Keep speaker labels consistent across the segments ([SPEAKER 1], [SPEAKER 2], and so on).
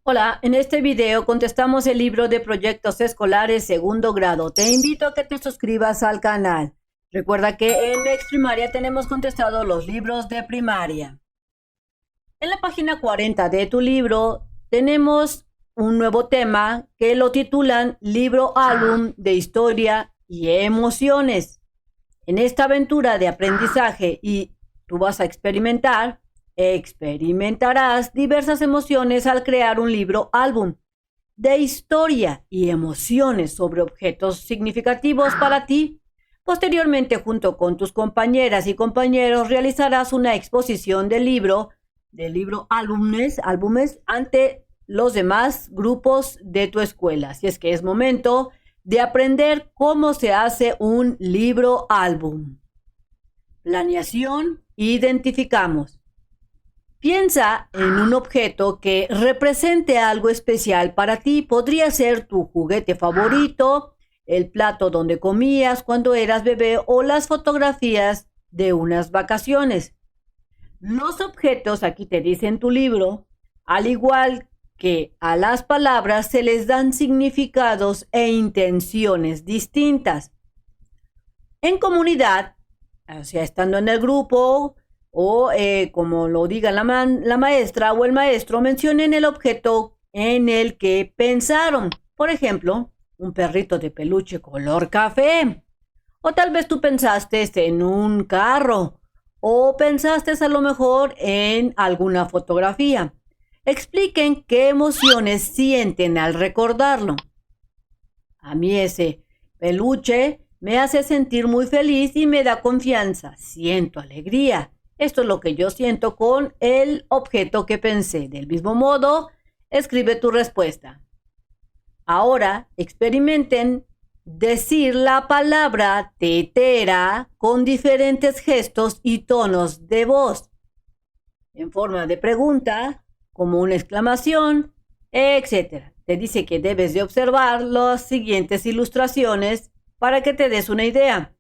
[SPEAKER 1] Hola, en este video contestamos el libro de proyectos escolares segundo grado. Te invito a que te suscribas al canal. Recuerda que en Next Primaria tenemos contestado los libros de primaria. En la página 40 de tu libro tenemos un nuevo tema que lo titulan Libro Álbum de Historia y Emociones. En esta aventura de aprendizaje y tú vas a experimentarás diversas emociones al crear un libro álbum de historia y emociones sobre objetos significativos para ti. Posteriormente, junto con tus compañeras y compañeros, realizarás una exposición del libro álbumes ante los demás grupos de tu escuela. Así es que es momento de aprender cómo se hace un libro álbum. Planeación. Identificamos. Piensa en un objeto que represente algo especial para ti. Podría ser tu juguete favorito, el plato donde comías cuando eras bebé o las fotografías de unas vacaciones. Los objetos, aquí te dice en tu libro, al igual que a las palabras, se les dan significados e intenciones distintas. En comunidad, o sea, estando en el grupo, o como lo diga la maestra o el maestro, mencionen el objeto en el que pensaron. Por ejemplo, un perrito de peluche color café. O tal vez tú pensaste en un carro. O pensaste a lo mejor en alguna fotografía. Expliquen qué emociones sienten al recordarlo. A mí ese peluche me hace sentir muy feliz y me da confianza. Siento alegría. Esto es lo que yo siento con el objeto que pensé. Del mismo modo, escribe tu respuesta. Ahora, experimenten decir la palabra tetera con diferentes gestos y tonos de voz. En forma de pregunta, como una exclamación, etc. Te dice que debes de observar las siguientes ilustraciones para que te des una idea.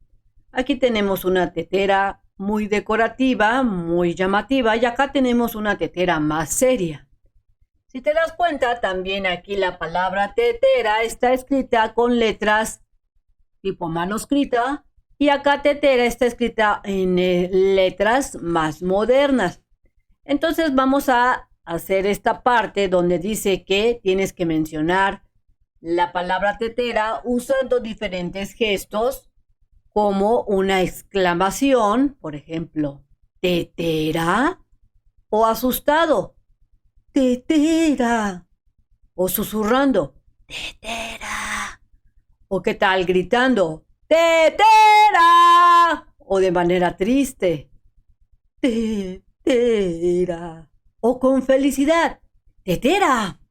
[SPEAKER 1] Aquí tenemos una tetera muy decorativa, muy llamativa, y acá tenemos una tetera más seria. Si te das cuenta, también aquí la palabra tetera está escrita con letras tipo manuscrita y acá tetera está escrita en letras más modernas. Entonces vamos a hacer esta parte donde dice que tienes que mencionar la palabra tetera usando diferentes gestos como una exclamación, por ejemplo, tetera, o asustado, tetera, o susurrando, tetera, o qué tal gritando, tetera, o de manera triste, tetera, o con felicidad, tetera,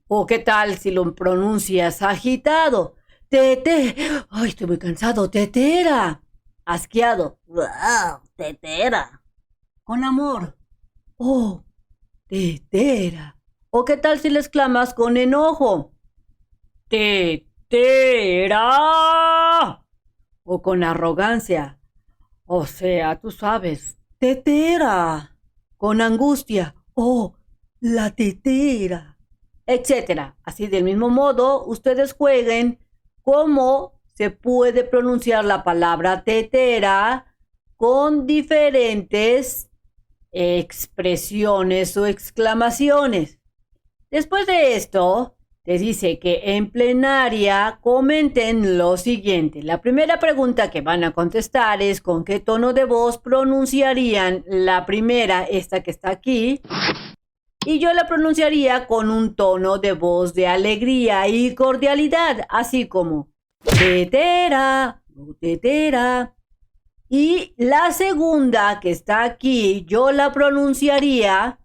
[SPEAKER 1] o qué tal si lo pronuncias agitado, ay, estoy muy cansado, tetera, asqueado, wow, tetera, con amor, oh, tetera, o qué tal si le exclamas con enojo, tetera, o con arrogancia, o sea, tú sabes, tetera, con angustia, oh, la tetera, etcétera. Así del mismo modo, ustedes jueguen cómo se puede pronunciar la palabra tetera con diferentes expresiones o exclamaciones. Después de esto, te dice que en plenaria comenten lo siguiente. La primera pregunta que van a contestar es con qué tono de voz pronunciarían la primera, esta que está aquí, y yo la pronunciaría con un tono de voz de alegría y cordialidad, así como tetera, tetera. Y la segunda que está aquí, yo la pronunciaría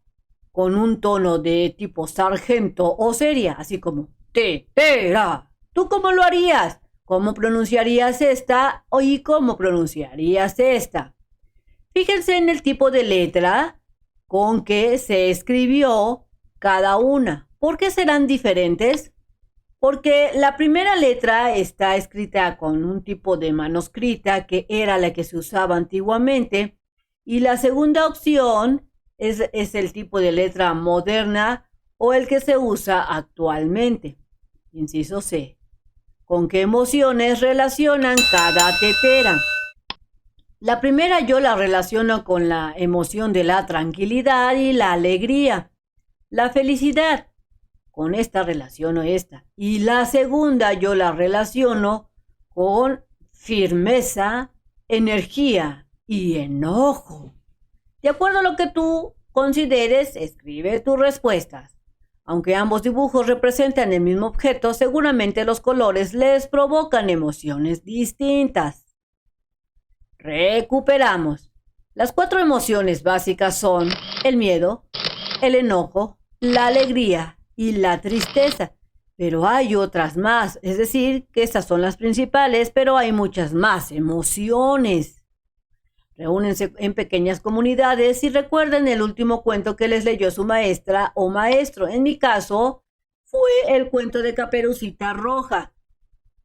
[SPEAKER 1] con un tono de tipo sargento o seria, así como tetera. ¿Tú cómo lo harías? ¿Cómo pronunciarías esta y cómo pronunciarías esta? Fíjense en el tipo de letra con que se escribió cada una. ¿Por qué serán diferentes? Porque la primera letra está escrita con un tipo de manuscrita que era la que se usaba antiguamente y la segunda opción es el tipo de letra moderna o el que se usa actualmente. Inciso C. ¿Con qué emociones relacionan cada tetera? La primera yo la relaciono con la emoción de la tranquilidad y la alegría. La felicidad. Con esta relaciono esta. Y la segunda yo la relaciono con firmeza, energía y enojo. De acuerdo a lo que tú consideres, escribe tus respuestas. Aunque ambos dibujos representan el mismo objeto, seguramente los colores les provocan emociones distintas. Recuperamos. Las 4 emociones básicas son el miedo, el enojo, la alegría y la tristeza. Pero hay otras más, es decir, que estas son las principales, pero hay muchas más emociones. Reúnense en pequeñas comunidades y recuerden el último cuento que les leyó su maestra o maestro. En mi caso, fue el cuento de Caperucita Roja.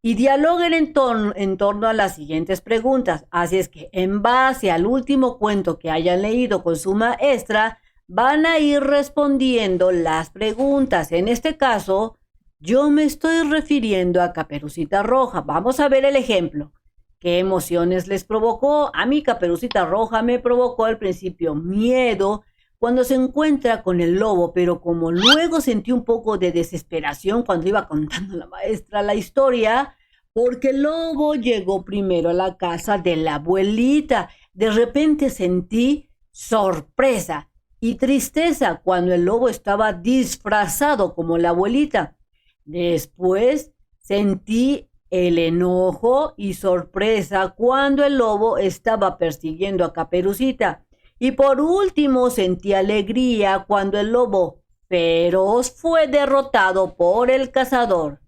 [SPEAKER 1] Y dialoguen en torno a las siguientes preguntas. Así es que, en base al último cuento que hayan leído con su maestra, van a ir respondiendo las preguntas. En este caso, yo me estoy refiriendo a Caperucita Roja. Vamos a ver el ejemplo. ¿Qué emociones les provocó? A mí Caperucita Roja me provocó al principio miedo cuando se encuentra con el lobo, pero como luego sentí un poco de desesperación cuando iba contando la maestra la historia, porque el lobo llegó primero a la casa de la abuelita. De repente sentí sorpresa y tristeza cuando el lobo estaba disfrazado como la abuelita. Después sentí el enojo y sorpresa cuando el lobo estaba persiguiendo a Caperucita. Y por último sentí alegría cuando el lobo feroz fue derrotado por el cazador.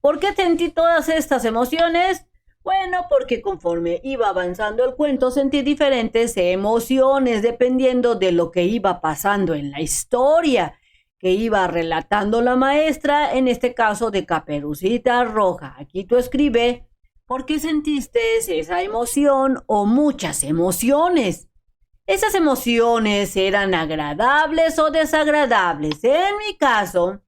[SPEAKER 1] ¿Por qué sentí todas estas emociones? Bueno, porque conforme iba avanzando el cuento sentí diferentes emociones dependiendo de lo que iba pasando en la historia que iba relatando la maestra, en este caso de Caperucita Roja. Aquí tú escribe, ¿por qué sentiste esa emoción o muchas emociones? Esas emociones eran agradables o desagradables. En mi caso,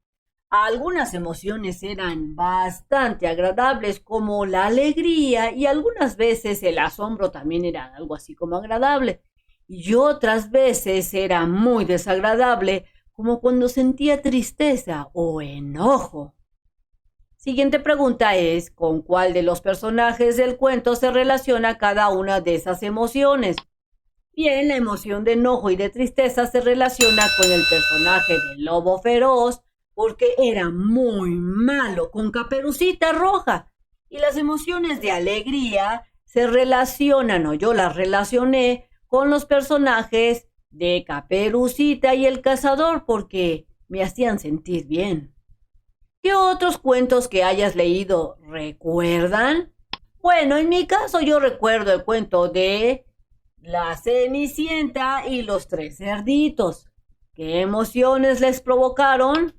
[SPEAKER 1] algunas emociones eran bastante agradables, como la alegría, y algunas veces el asombro también era algo así como agradable. Y otras veces era muy desagradable, como cuando sentía tristeza o enojo. Siguiente pregunta es, ¿con cuál de los personajes del cuento se relaciona cada una de esas emociones? Bien, la emoción de enojo y de tristeza se relaciona con el personaje del lobo feroz porque era muy malo con Caperucita Roja. Y las emociones de alegría se relacionan, o yo las relacioné, con los personajes de Caperucita y el cazador porque me hacían sentir bien. ¿Qué otros cuentos que hayas leído recuerdan? Bueno, en mi caso yo recuerdo el cuento de La Cenicienta y los 3 cerditos. ¿Qué emociones les provocaron?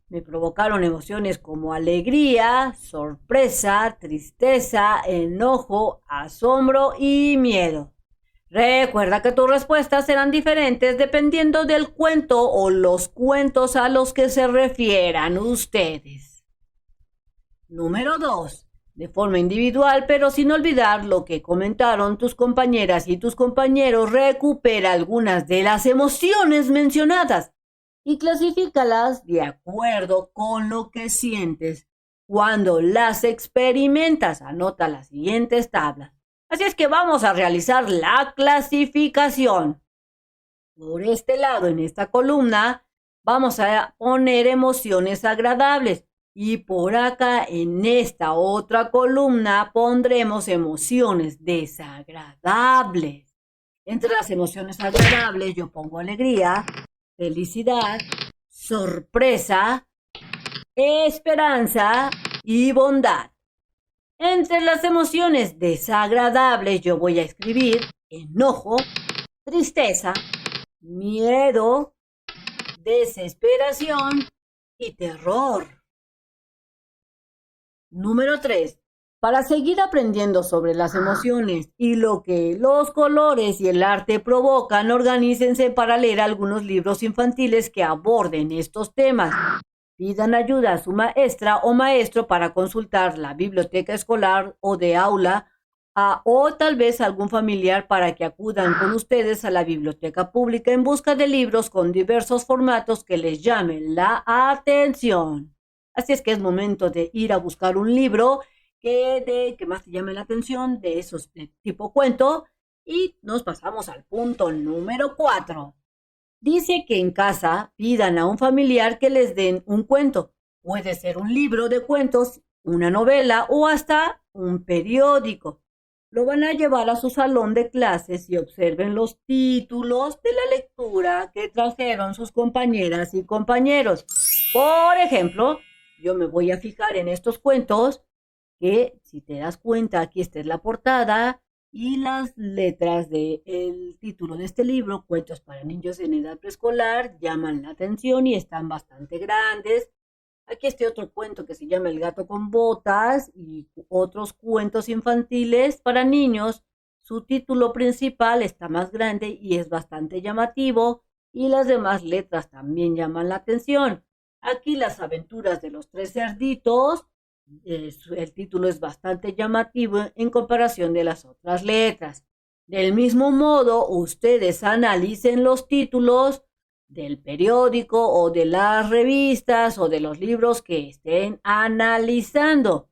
[SPEAKER 1] Me provocaron emociones como alegría, sorpresa, tristeza, enojo, asombro y miedo. Recuerda que tus respuestas serán diferentes dependiendo del cuento o los cuentos a los que se refieran ustedes. Número 2. De forma individual, pero sin olvidar lo que comentaron tus compañeras y tus compañeros, recupera algunas de las emociones mencionadas y clasifícalas de acuerdo con lo que sientes cuando las experimentas. Anota las siguientes tablas. Así es que vamos a realizar la clasificación. Por este lado, en esta columna, vamos a poner emociones agradables. Y por acá, en esta otra columna, pondremos emociones desagradables. Entre las emociones agradables, yo pongo alegría, felicidad, sorpresa, esperanza y bondad. Entre las emociones desagradables yo voy a escribir enojo, tristeza, miedo, desesperación y terror. Número 3. Para seguir aprendiendo sobre las emociones y lo que los colores y el arte provocan, organícense para leer algunos libros infantiles que aborden estos temas. Pidan ayuda a su maestra o maestro para consultar la biblioteca escolar o de aula o tal vez algún familiar para que acudan con ustedes a la biblioteca pública en busca de libros con diversos formatos que les llamen la atención. Así es que es momento de ir a buscar un libro que más te llame la atención de esos de tipo cuento y nos pasamos al punto número 4. Dice que en casa pidan a un familiar que les den un cuento. Puede ser un libro de cuentos, una novela o hasta un periódico. Lo van a llevar a su salón de clases y observen los títulos de la lectura que trajeron sus compañeras y compañeros. Por ejemplo, yo me voy a fijar en estos cuentos que, si te das cuenta, aquí está la portada y las letras del título de este libro, Cuentos para niños en edad preescolar, llaman la atención y están bastante grandes. Aquí está otro cuento que se llama El gato con botas y otros cuentos infantiles para niños. Su título principal está más grande y es bastante llamativo y las demás letras también llaman la atención. Aquí Las aventuras de los tres cerditos. El título es bastante llamativo en comparación de las otras letras. Del mismo modo, ustedes analicen los títulos del periódico o de las revistas o de los libros que estén analizando.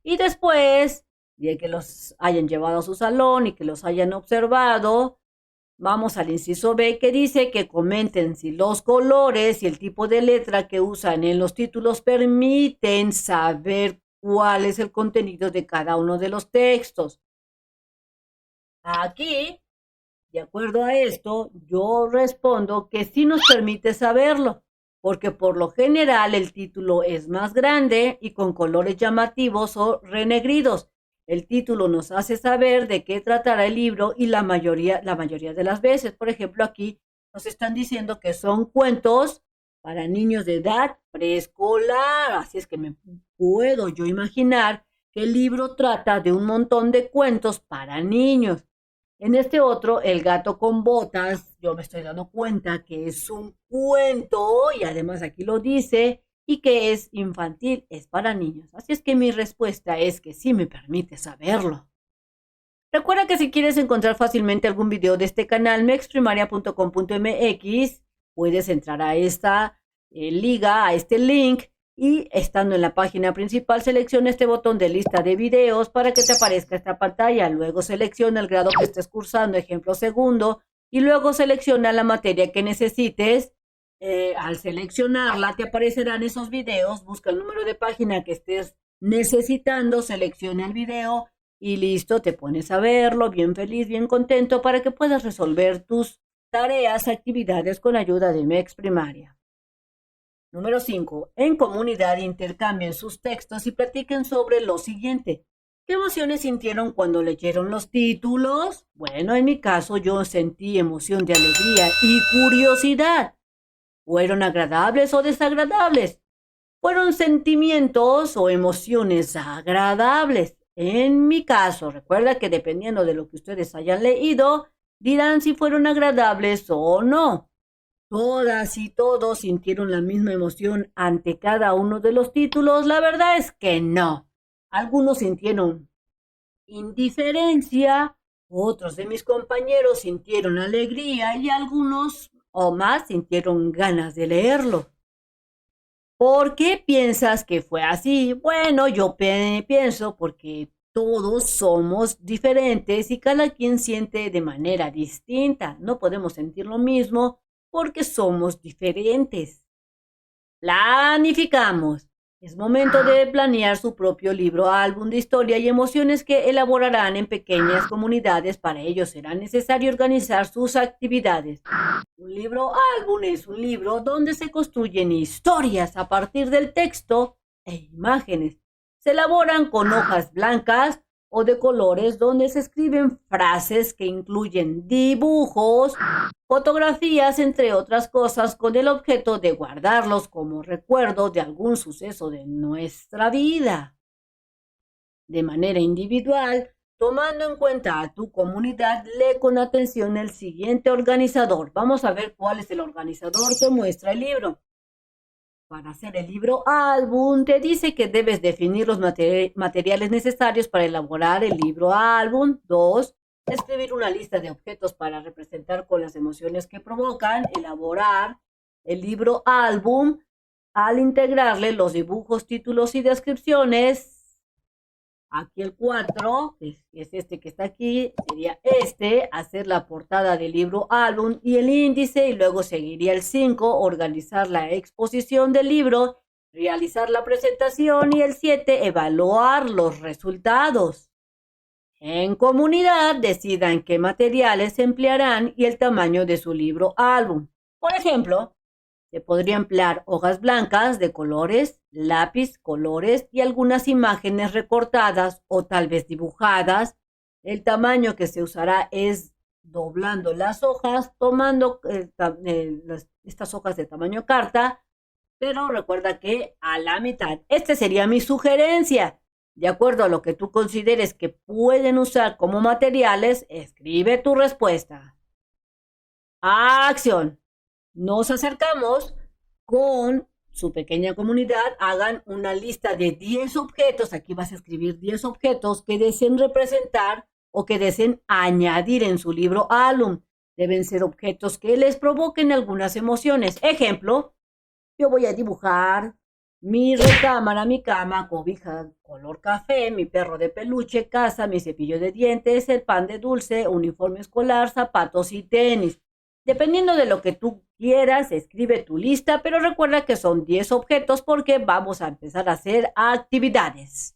[SPEAKER 1] Y después de que los hayan llevado a su salón y que los hayan observado, vamos al inciso B, que dice que comenten si los colores y el tipo de letra que usan en los títulos permiten saber cuál es el contenido de cada uno de los textos. Aquí, de acuerdo a esto, yo respondo que sí nos permite saberlo, porque por lo general el título es más grande y con colores llamativos o renegridos. El título nos hace saber de qué tratará el libro y la mayoría de las veces, por ejemplo, aquí nos están diciendo que son cuentos para niños de edad preescolar, así es que me puedo yo imaginar que el libro trata de un montón de cuentos para niños. En este otro, El gato con botas, yo me estoy dando cuenta que es un cuento y además aquí lo dice y que es infantil, es para niños. Así es que mi respuesta es que sí me permite saberlo. Recuerda que si quieres encontrar fácilmente algún video de este canal, mexprimaria.com.mx, puedes entrar a esta liga, a este link, y estando en la página principal, selecciona este botón de lista de videos para que te aparezca esta pantalla. Luego selecciona el grado que estés cursando, ejemplo segundo, y luego selecciona la materia que necesites. Al seleccionarla, te aparecerán esos videos. Busca el número de página que estés necesitando, selecciona el video y listo, te pones a verlo, bien feliz, bien contento, para que puedas resolver tus tareas, actividades con ayuda de MEX Primaria. Número 5. En comunidad intercambien sus textos y platiquen sobre lo siguiente. ¿Qué emociones sintieron cuando leyeron los títulos? Bueno, en mi caso yo sentí emoción de alegría y curiosidad. ¿Fueron agradables o desagradables? Fueron sentimientos o emociones agradables. En mi caso, recuerda que dependiendo de lo que ustedes hayan leído, dirán si fueron agradables o no. Todas y todos sintieron la misma emoción ante cada uno de los títulos. La verdad es que no. Algunos sintieron indiferencia, otros de mis compañeros sintieron alegría y algunos o más sintieron ganas de leerlo. ¿Por qué piensas que fue así? Bueno, yo pienso porque todos somos diferentes y cada quien siente de manera distinta. No podemos sentir lo mismo porque somos diferentes. Planificamos. Es momento de planear su propio libro álbum de historia y emociones que elaborarán en pequeñas comunidades. Para ello será necesario organizar sus actividades. Un libro álbum es un libro donde se construyen historias a partir del texto e imágenes. Se elaboran con hojas blancas o de colores donde se escriben frases que incluyen dibujos, fotografías, entre otras cosas, con el objeto de guardarlos como recuerdo de algún suceso de nuestra vida. de manera individual, tomando en cuenta a tu comunidad. Lee con atención el siguiente organizador. Vamos a ver cuál es el organizador que muestra el libro. Para hacer el libro álbum, te dice que debes definir los materiales necesarios para elaborar el libro álbum. 2. Escribir una lista de objetos para representar con las emociones que provocan. Elaborar el libro álbum al integrarle los dibujos, títulos y descripciones. Aquí el 4, que es este que está aquí, sería este, hacer la portada del libro álbum y el índice, y luego seguiría el 5, organizar la exposición del libro, realizar la presentación, y el 7, evaluar los resultados. En comunidad decidan qué materiales se emplearán y el tamaño de su libro álbum. Por ejemplo, se podría emplear hojas blancas de colores, lápiz, colores y algunas imágenes recortadas o tal vez dibujadas. El tamaño que se usará es doblando las hojas, tomando estas hojas de tamaño carta, pero recuerda que a la mitad. Esta sería mi sugerencia. De acuerdo a lo que tú consideres que pueden usar como materiales, escribe tu respuesta. Acción. Nos acercamos con su pequeña comunidad. Hagan una lista de 10 objetos. Aquí vas a escribir 10 objetos que deseen representar o que deseen añadir en su libro álbum. Deben ser objetos que les provoquen algunas emociones. Ejemplo, yo voy a dibujar mi recámara, mi cama, cobija color café, mi perro de peluche, casa, mi cepillo de dientes, el pan de dulce, uniforme escolar, zapatos y tenis. Dependiendo de lo que tú quieras, escribe tu lista, pero recuerda que son 10 objetos porque vamos a empezar a hacer actividades.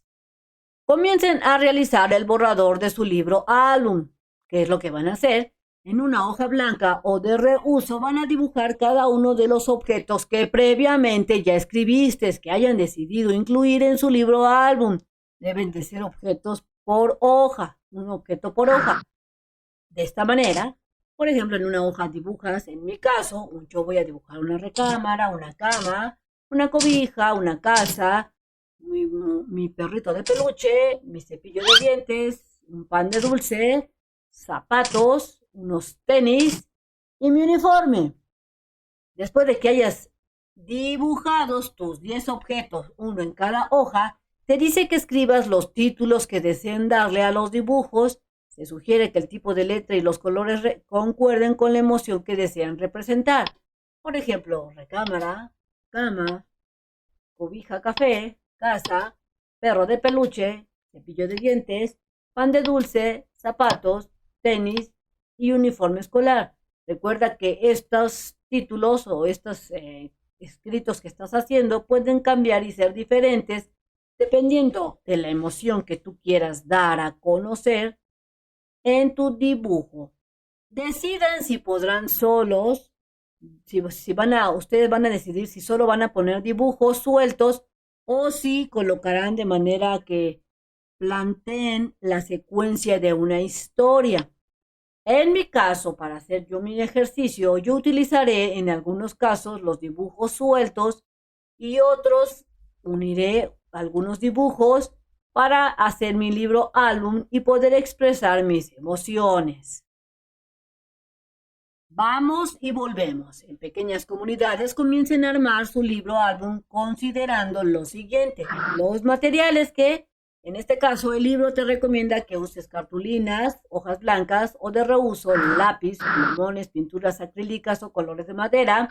[SPEAKER 1] Comiencen a realizar el borrador de su libro álbum. ¿Qué es lo que van a hacer? En una hoja blanca o de reuso van a dibujar cada uno de los objetos que previamente ya escribiste, que hayan decidido incluir en su libro álbum. Deben de ser objetos por hoja, un objeto por hoja. De esta manera, por ejemplo, en una hoja dibujas, en mi caso, yo voy a dibujar una recámara, una cama, una cobija, una casa, mi perrito de peluche, mi cepillo de dientes, un pan de dulce, zapatos, unos tenis y mi uniforme. Después de que hayas dibujado tus 10 objetos, uno en cada hoja, te dice que escribas los títulos que deseen darle a los dibujos. Se sugiere que el tipo de letra y los colores concuerden con la emoción que desean representar. Por ejemplo, recámara, cama, cobija café, casa, perro de peluche, cepillo de dientes, pan de dulce, zapatos, tenis y uniforme escolar. Recuerda que estos títulos o estos escritos que estás haciendo pueden cambiar y ser diferentes dependiendo de la emoción que tú quieras dar a conocer en tu dibujo. Decidan si podrán solos, ustedes van a decidir si solo van a poner dibujos sueltos o si colocarán de manera que planteen la secuencia de una historia. En mi caso, para hacer yo mi ejercicio, yo utilizaré en algunos casos los dibujos sueltos y otros uniré algunos dibujos para hacer mi libro álbum y poder expresar mis emociones. Vamos y volvemos. En pequeñas comunidades comiencen a armar su libro álbum considerando lo siguiente. Los materiales que, en este caso, el libro te recomienda que uses cartulinas, hojas blancas o de reuso, lápiz, plumones, pinturas acrílicas o colores de madera,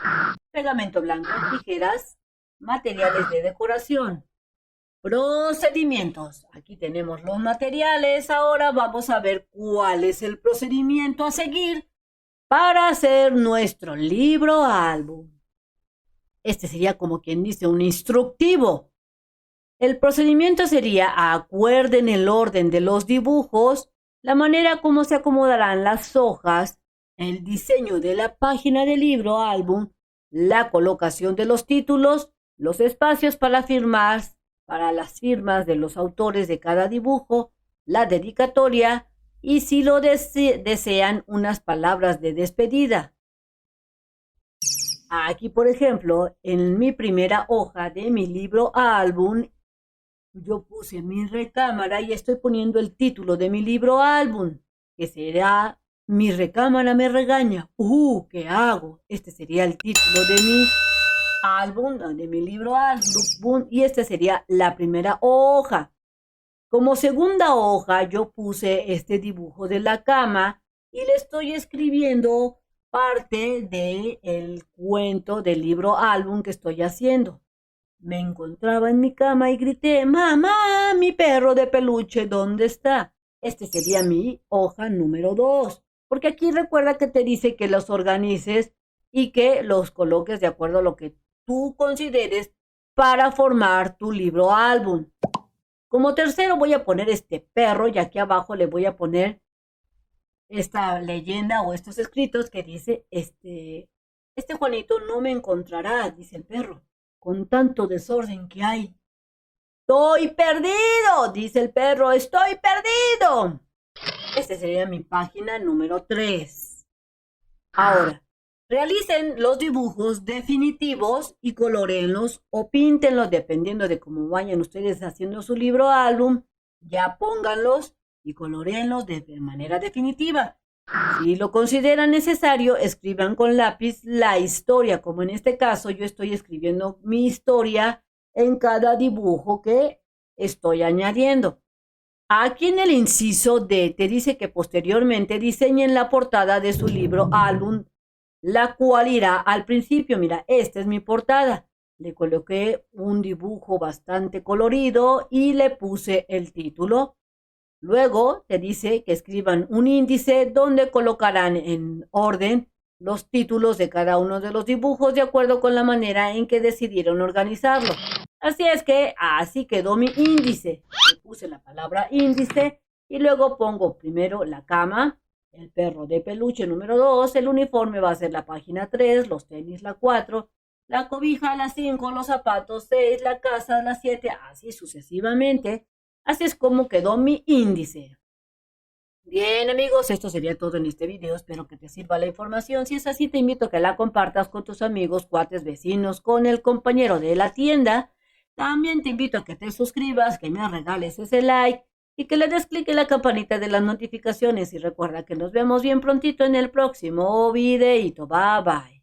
[SPEAKER 1] pegamento blanco, tijeras, materiales de decoración. Procedimientos. Aquí tenemos los materiales. Ahora vamos a ver cuál es el procedimiento a seguir para hacer nuestro libro álbum. Este sería como quien dice un instructivo. El procedimiento sería: acuerden el orden de los dibujos, la manera como se acomodarán las hojas, el diseño de la página del libro álbum, la colocación de los títulos, los espacios para firmar, para las firmas de los autores de cada dibujo, la dedicatoria y, si lo desean, unas palabras de despedida. Aquí, por ejemplo, en mi primera hoja de mi libro álbum, Yo puse mi recámara y estoy poniendo el título de mi libro álbum, que será Mi recámara me regaña. ¿Qué hago? Este sería el título de mi álbum, de mi libro álbum, y esta sería la primera hoja. Como segunda hoja yo puse este dibujo de la cama y le estoy escribiendo parte del cuento del libro álbum que estoy haciendo. Me encontraba en mi cama y grité, mamá, mi perro de peluche, ¿dónde está? Este sería mi hoja número 2, porque aquí recuerda que te dice que los organices y que los coloques de acuerdo a lo que tú consideres para formar tu libro álbum. Como tercero voy a poner este perro y aquí abajo le voy a poner esta leyenda o estos escritos que dice, este Juanito no me encontrará, dice el perro, con tanto desorden que hay. Estoy perdido, dice el perro, estoy perdido. Esta sería mi página número 3. Ahora, realicen los dibujos definitivos y coloreenlos o píntenlos dependiendo de cómo vayan ustedes haciendo su libro álbum. Ya pónganlos y coloreenlos de manera definitiva. Si lo consideran necesario, escriban con lápiz la historia, como en este caso yo estoy escribiendo mi historia en cada dibujo que estoy añadiendo. Aquí en el inciso D te dice que posteriormente diseñen la portada de su libro álbum, la cual irá al principio. Mira, esta es mi portada. Le coloqué un dibujo bastante colorido y le puse el título. Luego te dice que escriban un índice donde colocarán en orden los títulos de cada uno de los dibujos de acuerdo con la manera en que decidieron organizarlo. Así es que así quedó mi índice. Le puse la palabra índice y luego pongo primero la cama, el perro de peluche número 2, el uniforme va a ser la página 3, los tenis la 4, la cobija la 5, los zapatos 6, la casa la 7, así sucesivamente. Así es como quedó mi índice. Bien amigos, esto sería todo en este video. Espero que te sirva la información. Si es así, te invito a que la compartas con tus amigos, cuates, vecinos, con el compañero de la tienda. También te invito a que te suscribas, que me regales ese like y que le des clic en la campanita de las notificaciones. Y recuerda que nos vemos bien prontito en el próximo videito. Bye bye.